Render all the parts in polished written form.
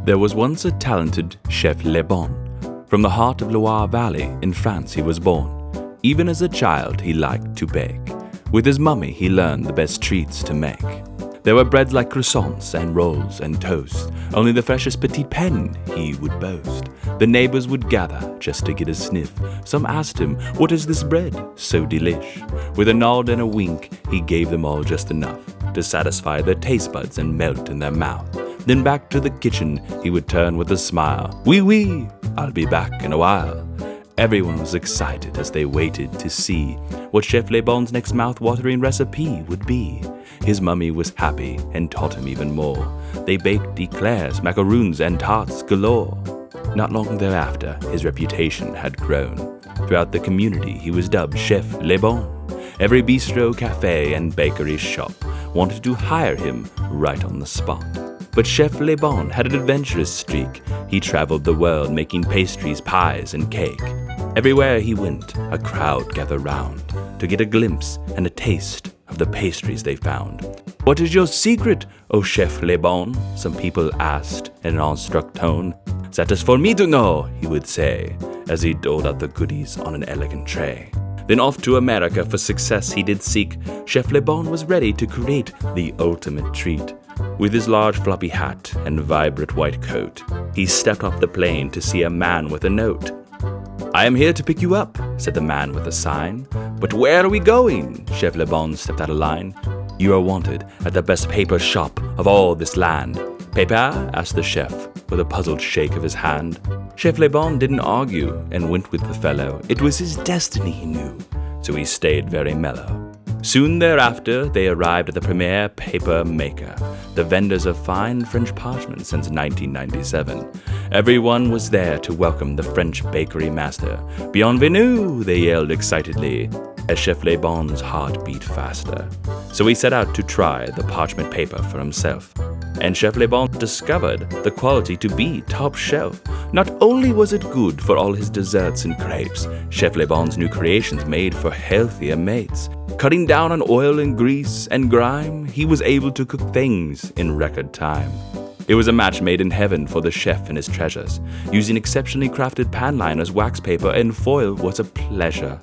There was once a talented Chef Lebon. From the heart of Loire Valley in France he was born. Even as a child he liked to bake. With his mummy he learned the best treats to make. There were breads like croissants and rolls and toast. Only the freshest petit pain he would boast. The neighbors would gather just to get a sniff. Some asked him, "What is this bread? So delish." With a nod and a wink he gave them all just enough to satisfy their taste buds and melt in their mouth. Then back to the kitchen he would turn with a smile. "Oui, oui, I'll be back in a while." Everyone was excited as they waited to see what Chef Lebon's next mouth-watering recipe would be. His mummy was happy and taught him even more. They baked eclairs, macaroons, and tarts galore. Not long thereafter, his reputation had grown. Throughout the community, he was dubbed Chef Lebon. Every bistro, cafe, and bakery shop wanted to hire him right on the spot. But Chef Lebon had an adventurous streak. He traveled the world making pastries, pies, and cake. Everywhere he went, a crowd gathered round to get a glimpse and a taste of the pastries they found. "What is your secret, oh Chef Lebon?" some people asked in an awestruck tone. "That is for me to know," he would say, as he doled out the goodies on an elegant tray. Then off to America for success he did seek. Chef Lebon was ready to create the ultimate treat. With his large floppy hat and vibrant white coat, he stepped off the plane to see a man with a note. "I am here to pick you up," said the man with a sign. "But where are we going?" Chef Lebon stepped out of line. "You are wanted at the best paper shop of all this land." "Paper?" asked the chef, with a puzzled shake of his hand. Chef Lebon didn't argue and went with the fellow. It was his destiny, he knew, so he stayed very mellow. Soon thereafter, they arrived at the premier paper maker, the vendors of fine French parchment since 1997. Everyone was there to welcome the French bakery master. "Bienvenue," they yelled excitedly, as Chef Lebon's heart beat faster. So he set out to try the parchment paper for himself. And Chef Lebon discovered the quality to be top shelf. Not only was it good for all his desserts and crepes, Chef Lebon's new creations made for healthier mates. Cutting down on oil and grease and grime, he was able to cook things in record time. It was a match made in heaven for the chef and his treasures. Using exceptionally crafted pan liners, wax paper, and foil was a pleasure.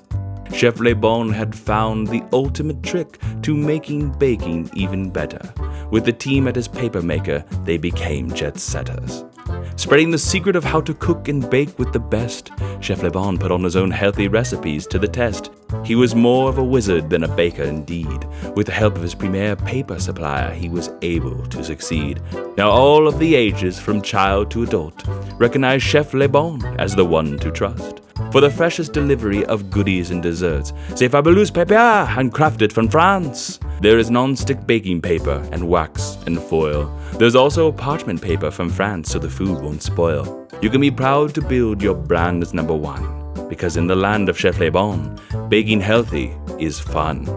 Chef Lebon had found the ultimate trick to making baking even better. With the team at his paper maker, they became jet setters. Spreading the secret of how to cook and bake with the best, Chef Lebon put on his own healthy recipes to the test. He was more of a wizard than a baker indeed. With the help of his premier paper supplier, he was able to succeed. Now all of the ages, from child to adult, recognize Chef Lebon as the one to trust. For the freshest delivery of goodies and desserts, c'est fabulous papier, handcrafted from France. There is non-stick baking paper and wax and foil. There's also parchment paper from France so the food won't spoil. You can be proud to build your brand as #1, because in the land of Chef Lebon, baking healthy is fun.